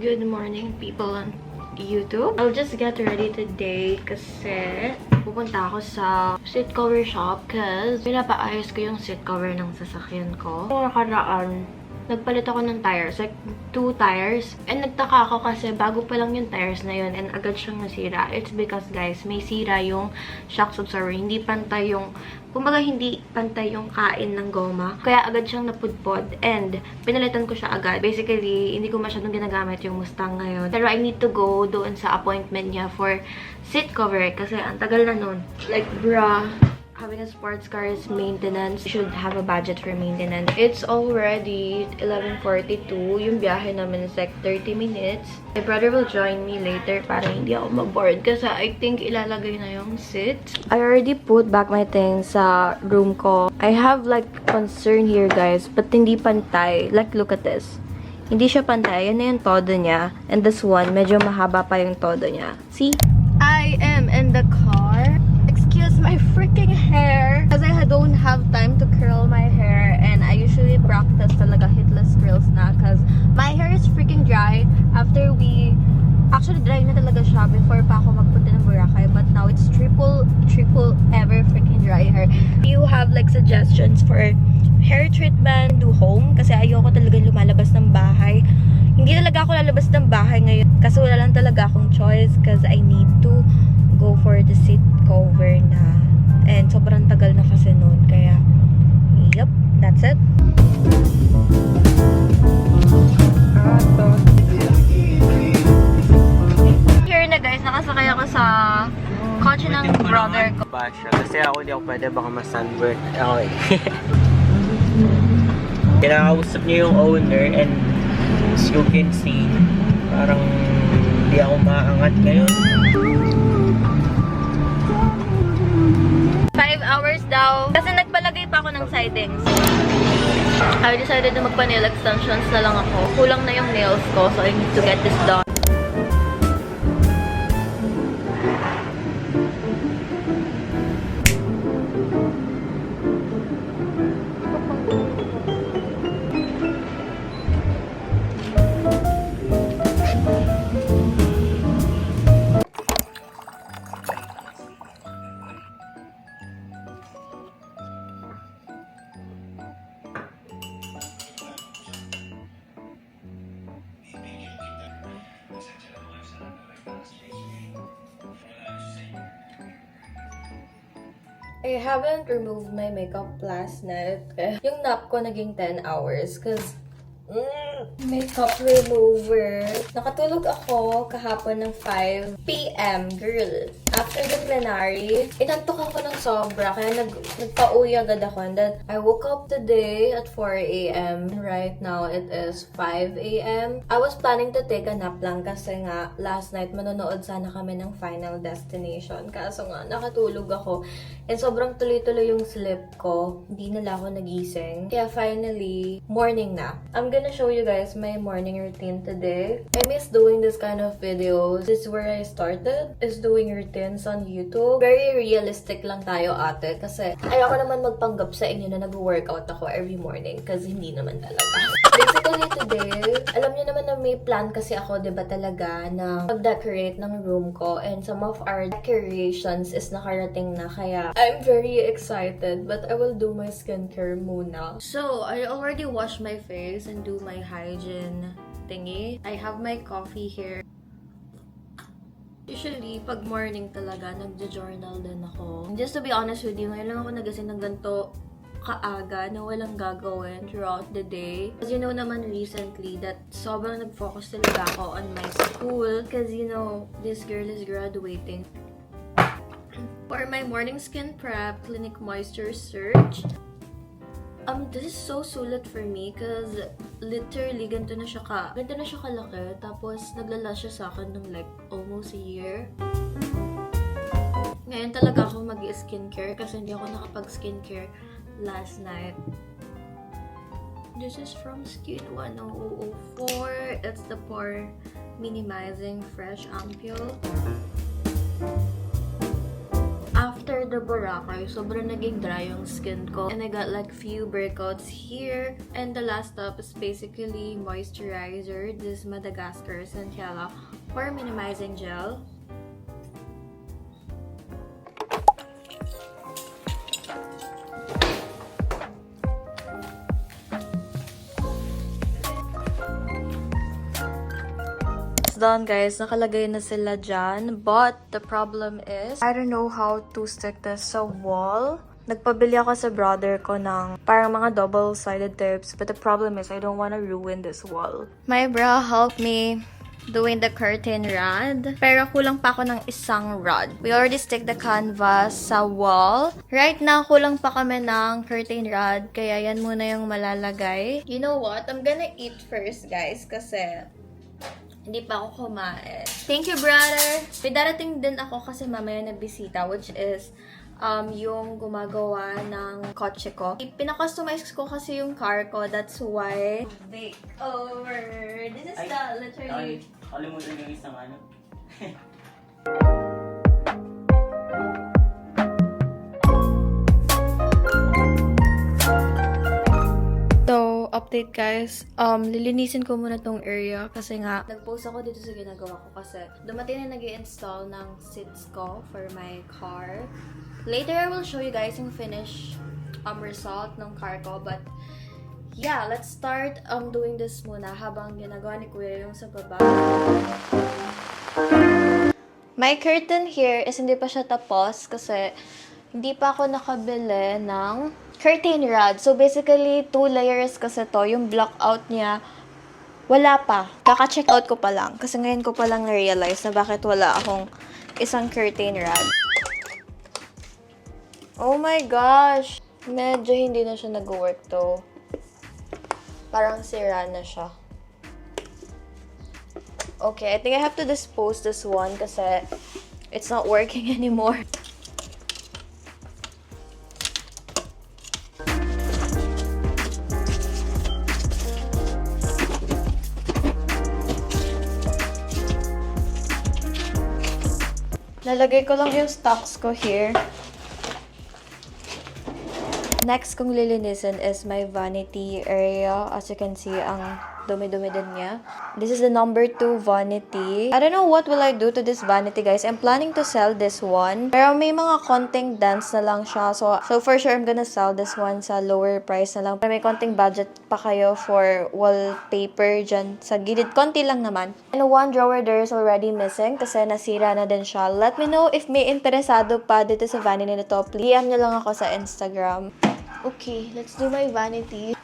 Good morning, people on YouTube. I'll just get ready today kasi pupunta ako sa seat cover shop kasi pinapaayos ko yung seat cover ng sasakyan ko. Yung nakaraan, nagpalit ako ng tires, like 2 tires. And nagtaka ako kasi bago pa lang yung tires na yun and agad siyang nasira. It's because guys, may sira yung shock absorber. Hindi pantay yung, kumbaga hindi pantay yung kain ng goma. Kaya agad siyang napudpod and pinalitan ko siya agad. Basically, hindi ko masyadong ginagamit yung Mustang ngayon. Pero I need to go doon sa appointment niya for seat cover kasi ang tagal na nun. Like, bruh. Having a sports car is maintenance. You should have a budget for maintenance. It's already 11:42. Yung biyahe namin is like 30 minutes. My brother will join me later para hindi ako mag-board kasi I think ilalagay na yung seats. I already put back my things sa room ko. I have like concern here guys, but hindi pantay. Like look at this. Hindi siya pantay. Yan na yung todo niya. And this one, medyo mahaba pa yung todo niya. See? I am in the car. Excuse my freaking hair because I don't have time to curl my hair and I usually practice talaga hitless curls na because my hair is freaking dry after we actually dry na talaga siya before pa ako magpunta ng Boracay but now it's triple ever freaking dry hair. You have like suggestions for hair treatment do home kasi ayoko talaga lumalabas ng bahay. Hindi talaga ako lalabas ng bahay ngayon kasi wala lang talaga akong choice because I need to go for the seat cover na. And sobrang tagal na kasi noon. Kaya, yep, that's it. Here na guys, nakasakay ako sa kotse ng brother ko. Kasi ako di ako pwede, baka ma-sunburn. Okay. Kinakausap niya yung owner and as you can see, parang di ako maangat ngayon. 5 hours daw. Kasi nagpalagay pa ako ng sidings. I decided na magpa-nail extensions na lang ako. Kulang na yung nails ko, so I need to get this done. I haven't removed my makeup last night. Yung nap ko naging 10 hours because makeup remover. Nakatulog ako kahapon ng 5 p.m. girl. After the plenary, inantok ako ng sobra. Kaya nagpa-uwi agad ako. And then, I woke up today at 4 a.m. Right now, it is 5 a.m. I was planning to take a nap lang kasi nga, last night, manonood sana kami ng Final Destination. Kaso nga, nakatulog ako. And sobrang tuloy-tuloy yung sleep ko. Hindi na lang ako nagising. Kaya finally, morning na. I'm gonna show you guys my morning routine today. I miss doing this kind of videos. This is where I started, is doing routines on YouTube. Very realistic lang tayo ate kasi ayoko naman magpanggap sa inyo na nag-workout ako every morning kasi hindi naman talaga. Basically today, alam niyo naman na may plan kasi ako, diba talaga, na mag-decorate ng room ko and some of our decorations is nakarating na kaya I'm very excited but I will do my skincare muna. So, I already washed my face and do my hygiene thingy. I have my coffee here. Usually, pag morning talaga, nagja-journal din ako. Just to be honest with you, ngayon lang ako nagising ng ganito kaaga na walang gagawin throughout the day. As you know naman recently that sobrang nag-focus talaga ako on my school because you know, this girl is graduating. For my morning skin prep, Clinique Moisture Surge. This is so sulit for me because literally ganito na siya kalaki. Tapos naglala siya sa akin ng like almost a year. Ngayon talaga ako mag-skincare kasi hindi ako nakapag-skincare last night. This is from Skin 1004. It's the Pore Minimizing Fresh Ampule. after the Boracay, sobrang naging dry yung skin ko. And I got like few breakouts here. And the last step is basically moisturizer. This is Madagascar Centella Pore Minimizing Gel. Done guys, nakalagay na sila dyan. But the problem is, I don't know how to stick this sa wall. Nagpabili ako sa brother ko ng parang mga double-sided tips. But the problem is, I don't wanna ruin this wall. My bro helped me doing the curtain rod. Pero kulang pa ako ng isang rod. We already stick the canvas sa wall. Right now, kulang pa kami ng curtain rod. Kaya yan muna yung malalagay. You know what? I'm gonna eat first guys. Kasi hindi pa ako kumain. Thank you, brother! May darating din ako kasi mamaya na bisita, which is yung gumagawa ng kotse ko. Pinakustomize ko kasi yung car ko. That's why bake over. This is literally... Kalimutan yung isang ano. So, update guys, lilinisin ko muna tong area kasi nga, nag-post ako dito sa ginagawa ko kasi dumating na nag-i-install ng seats ko for my car. Later, I will show you guys yung finish result ng car ko, but yeah, let's start doing this muna habang ginagawa ni Kuya yung sa baba. My curtain here is hindi pa siya tapos kasi hindi pa ako nakabili ng curtain rod. So, basically, 2 layers kasi to. Yung block out niya, wala pa. Kaka-check out ko pa lang. Kasi ngayon ko pa lang na-realize na bakit wala akong isang curtain rod. Oh my gosh! Medyo hindi na siya nag-work to. Parang sira na siya. Okay, I think I have to dispose this one kasi it's not working anymore. Lalagay ko lang yung stocks ko here. Next kong lilinisin is my vanity area. As you can see, ang dumi-dumi din niya. This is the number 2 vanity. I don't know what will I do to this vanity, guys. I'm planning to sell this one. Pero may mga konting dents na lang siya. So for sure, I'm gonna sell this one sa lower price na lang. Pero may konting budget pa kayo for wallpaper dyan sa gilid. Konti lang naman. And one drawer there is already missing kasi nasira na din siya. Let me know if may interesado pa dito sa vanity nito. Please DM nyo lang ako sa Instagram. Okay, let's do my vanity.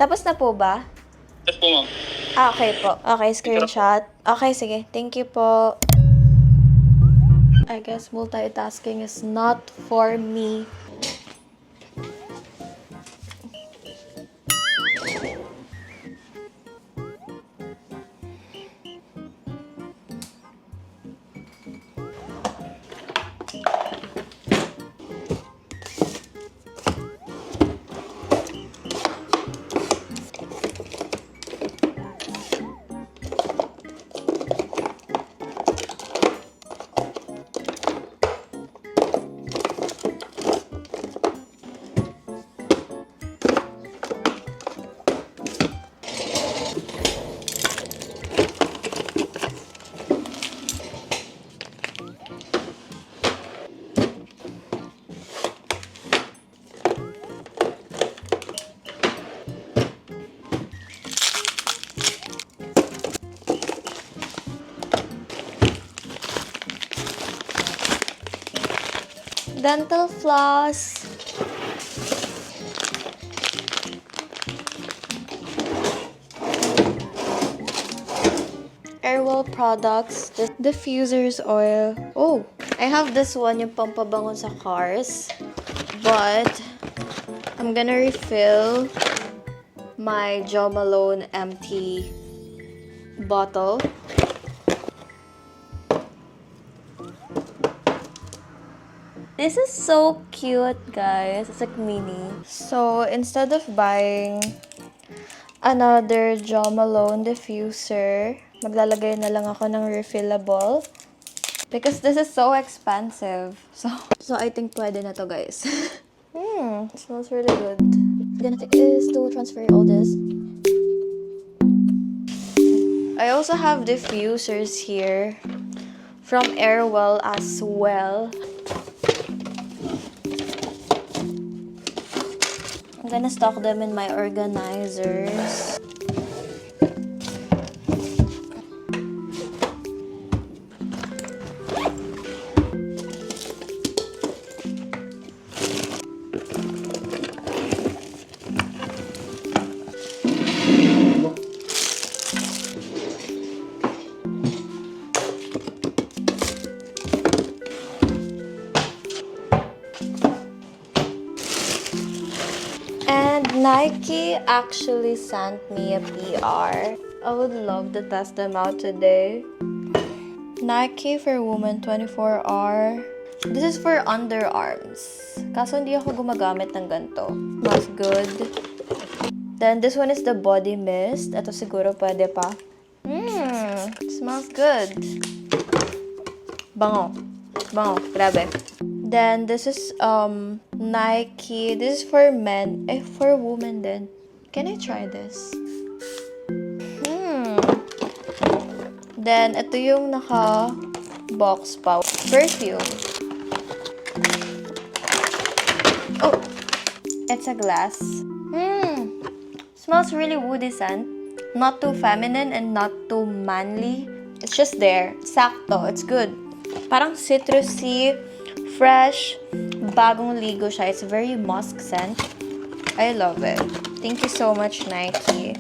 Tapos na po ba? Tapos po, ma'am. Okay po. Okay, screenshot. Okay, sige. Thank you po. I guess multitasking is not for me. Dental floss. couple products. The diffuser's oil. Oh, I have this one, yung pampabangon sa cars. But, I'm gonna refill my Jo Malone empty bottle. This is so cute, guys. It's like mini. So, instead of buying another Jo Malone diffuser, maglalagay na lang ako ng refillable. Because this is so expensive. So I think pwede na to, guys. It smells really good. Gonna take is to transfer all this. I also have diffusers here from Airwell as well. I'm gonna stock them in my organizers. Nike actually sent me a PR. I would love to test them out today. Nike for Women 24R. This is for underarms. Kaso hindi ako gumagamit ng ganito. Smells good. Then this one is the body mist. Ito siguro pwede pa. Smells good. Bango. Bango. Grabe. Then this is Nike. This is for men. For women then. Can I try this? Then ito yung naka box pouch. Perfume. Oh, it's a glass. Smells really woody scent. Not too feminine and not too manly. It's just there. Sakto. It's good. Parang citrusy, fresh, bagong ligo siya. It's very musk scent. I love it. Thank you so much, Nike.